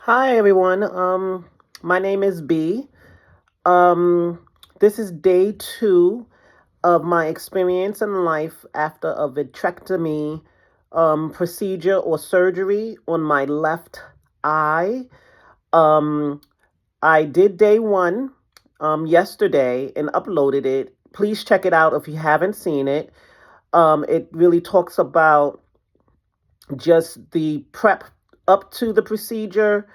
Hi everyone. My name is B. Um, this is day two of my experience in life after a vitrectomy procedure or surgery on my left eye. Um, I did day one yesterday and uploaded it. Please check it out if you haven't seen it. It really talks about just the prep up to the procedure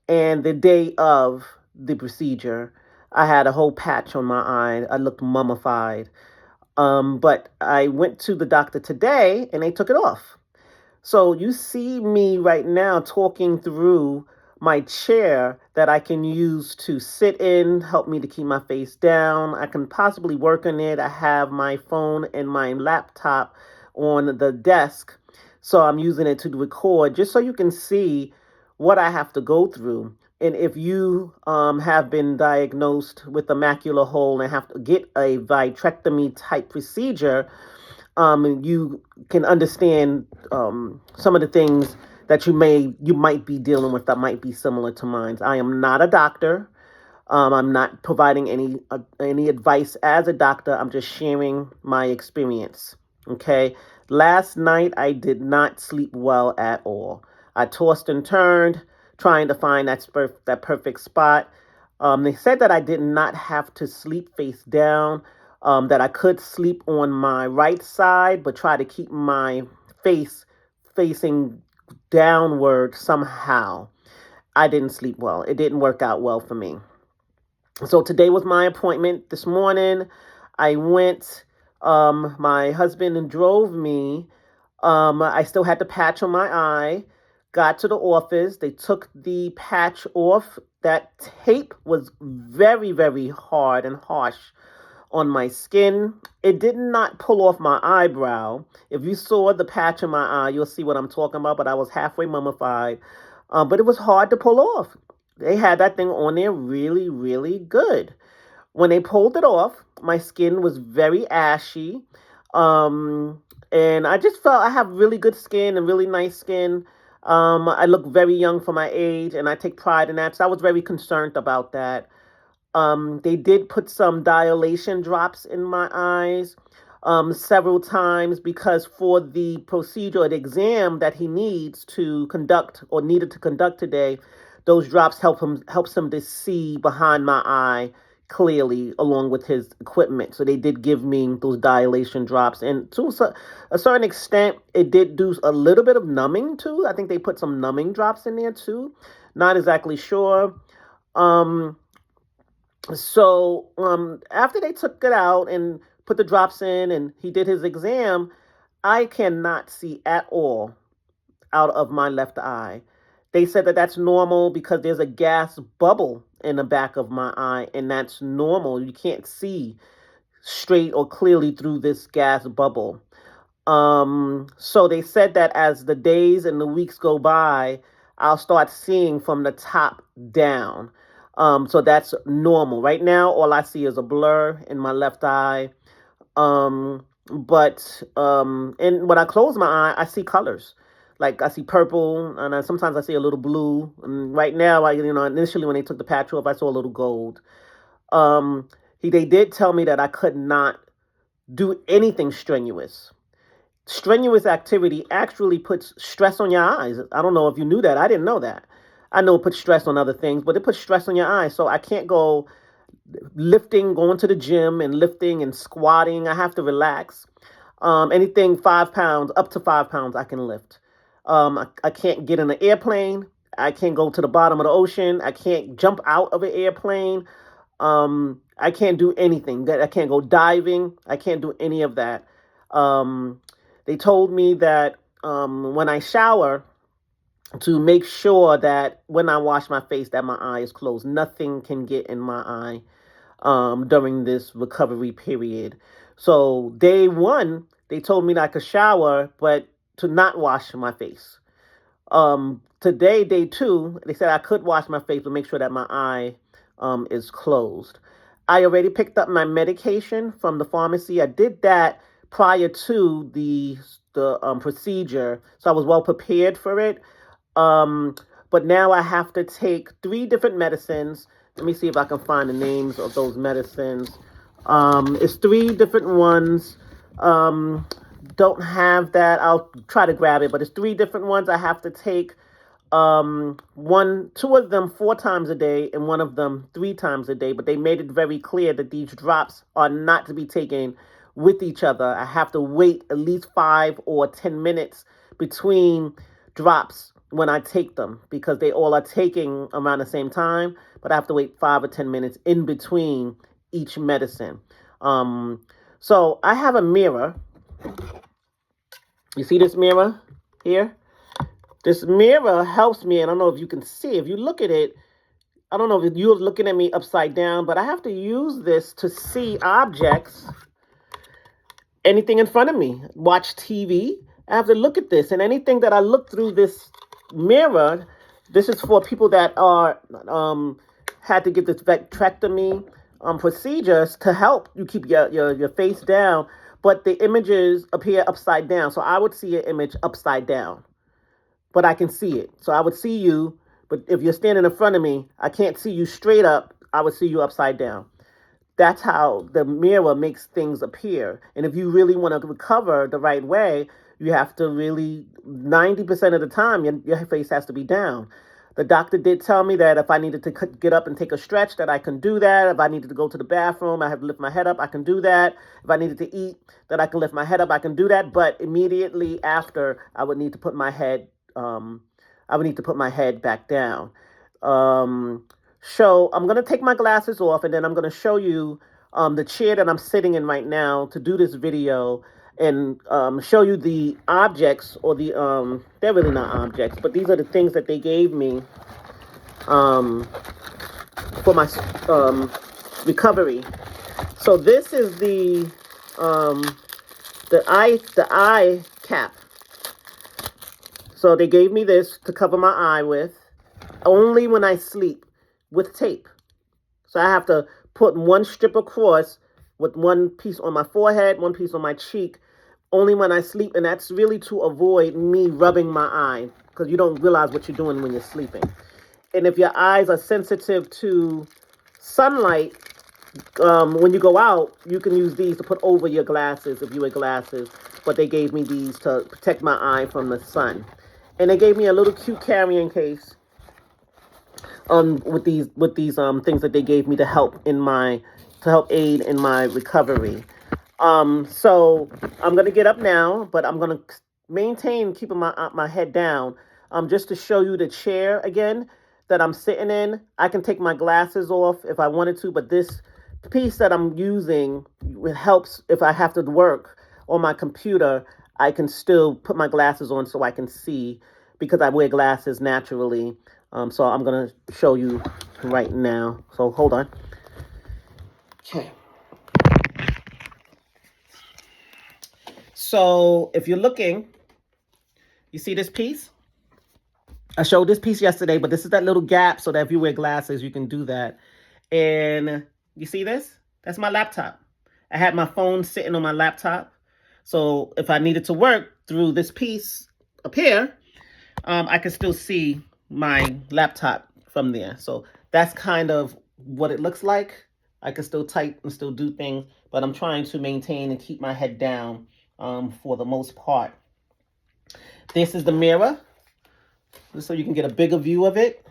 and the day of the procedure. I had a whole patch on my eye. I looked mummified. But I went to the doctor today and they took it off. So you see me right now talking through my chair that I can use to sit in, help me to keep my face down. I can possibly work on it. I have my phone and my laptop on the desk. So I'm using it to record just so you can see what I have to go through. And if you have been diagnosed with a macular hole and have to get a vitrectomy type procedure, you can understand some of the things that you might be dealing with that might be similar to mine. I am not a doctor. I'm not providing any advice as a doctor. I'm just sharing my experience. Okay. Last night I did not sleep well at all. I tossed and turned trying to find that perfect spot. They said that I did not have to sleep face down. That I could sleep on my right side, but try to keep my face facing downward somehow. I didn't sleep well. It didn't work out well for me. So today was my appointment this morning. I went, my husband drove me. I still had the patch on my eye. Got to the office. They took the patch off. That tape was very, very hard and harsh on my skin. It did not pull off my eyebrow. If you saw the patch in my eye, you'll see what I'm talking about, but I was halfway mummified. But it was hard to pull off. They had that thing on there really, really good. When they pulled it off, my skin was very ashy. And I just felt I have really good skin and really nice skin. I look very young for my age, and I take pride in that. So I was very concerned about that. They did put some dilation drops in my eyes several times because for the procedure or the exam that he needs to conduct or needed to conduct today, those drops helps him to see behind my eye clearly along with his equipment. So they did give me those dilation drops, and to a certain extent, it did do a little bit of numbing too. I think they put some numbing drops in there too. Not exactly sure. Um, so after they took it out and put the drops in and he did his exam, I cannot see at all out of my left eye. They said that that's normal because there's a gas bubble in the back of my eye, and that's normal. You can't see straight or clearly through this gas bubble. So they said that as the days and the weeks go by, I'll start seeing from the top down. So that's normal. Right now, all I see is a blur in my left eye. And when I close my eye, I see colors. Like I see purple, and sometimes I see a little blue. And right now, initially when they took the patch off, I saw a little gold. They did tell me that I could not do anything strenuous. Strenuous activity actually puts stress on your eyes. I don't know if you knew that. I didn't know that. I know it puts stress on other things, but it puts stress on your eyes. So I can't go lifting, going to the gym and lifting and squatting. I have to relax. Anything 5 pounds, up to 5 pounds, I can lift. I can't get in an airplane. I can't go to the bottom of the ocean. I can't jump out of an airplane. I can't do anything. I can't go diving. I can't do any of that. Um, they told me that when I shower, to make sure that when I wash my face, that my eye is closed. Nothing can get in my eye during this recovery period. So day one, they told me that I could shower, but to not wash my face. Today, day two, they said I could wash my face, but make sure that my eye is closed. I already picked up my medication from the pharmacy. I did that prior to the procedure, so I was well prepared for it. Um, but now I have to take 3 different medicines. Let me see if I can find the names of those medicines. It's 3 different ones. Don't have that. I'll try to grab it, but it's 3 different ones I have to take. 2 of them 4 times a day and 1 of them 3 times a day, but they made it very clear that these drops are not to be taken with each other. I have to wait at least 5 or 10 minutes between drops when I take them, because they all are taking around the same time, but I have to wait 5 or 10 minutes in between each medicine. So I have a mirror. You see this mirror here? This mirror helps me, and I don't know if you can see. If you look at it, I don't know if you're looking at me upside down, but I have to use this to see objects, anything in front of me. Watch TV, I have to look at this. And anything that I look through this mirror, this is for people that are had to get this vitrectomy procedures to help you keep your face down, but the images appear upside down. So I would see an image upside down, but I can see it. So I would see you, but if you're standing in front of me, I can't see you straight up. I would see you upside down. That's how the mirror makes things appear. And if you really want to recover the right way, you have to really, 90% of the time, your face has to be down. The doctor did tell me that if I needed to get up and take a stretch, that I can do that. If I needed to go to the bathroom, I have to lift my head up, I can do that. If I needed to eat, that I can lift my head up, I can do that. But immediately after, I would need to put my head back down. So I'm going to take my glasses off, and then I'm going to show you the chair that I'm sitting in right now to do this video, and show you the objects, or the, they're really not objects, but these are the things that they gave me for my recovery. So this is the eye cap. So they gave me this to cover my eye with, only when I sleep, with tape. So I have to put 1 strip across with 1 piece on my forehead, 1 piece on my cheek, only when I sleep. And that's really to avoid me rubbing my eye, because you don't realize what you're doing when you're sleeping. And if your eyes are sensitive to sunlight, when you go out, you can use these to put over your glasses if you wear glasses. But they gave me these to protect my eye from the sun. And they gave me a little cute carrying case with these things that they gave me to help aid in my recovery. So I'm gonna get up now, but I'm gonna maintain keeping my head down. Just to show you the chair again that I'm sitting in. I can take my glasses off if I wanted to, but this piece that I'm using, it helps if I have to work on my computer. I can still put my glasses on so I can see, because I wear glasses naturally. So I'm going to show you right now. So hold on. Okay. So if you're looking, you see this piece? I showed this piece yesterday, but this is that little gap so that if you wear glasses, you can do that. And you see this? That's my laptop. I had my phone sitting on my laptop. So if I needed to work through this piece up here, I can still see my laptop from there. So that's kind of what it looks like. I can still type and still do things, but I'm trying to maintain and keep my head down for the most part. This is the mirror, so you can get a bigger view of it.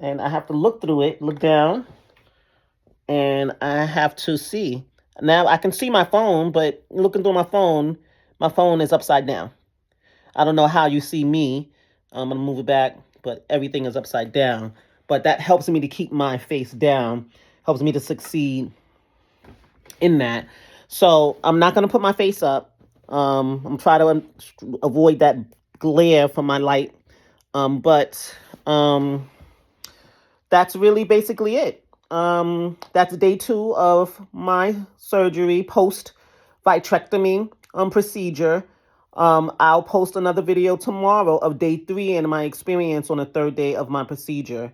And I have to look through it, look down, and I have to see. Now I can see my phone, but looking through my phone is upside down. I don't know how you see me. I'm going to move it back, but everything is upside down. But that helps me to keep my face down, helps me to succeed in that. So I'm not going to put my face up. I'm trying to avoid that glare from my light. But that's really basically it. That's day 2 of my surgery, post-vitrectomy procedure. I'll post another video tomorrow of day 3 and my experience on the 3rd day of my procedure.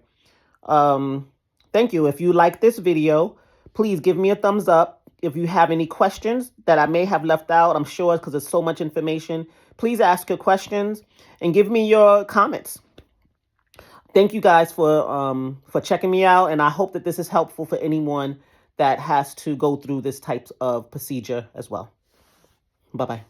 Thank you. If you like this video, please give me a thumbs up. If you have any questions that I may have left out, I'm sure because there's so much information, please ask your questions and give me your comments. Thank you guys for checking me out, and I hope that this is helpful for anyone that has to go through this type of procedure as well. Bye bye.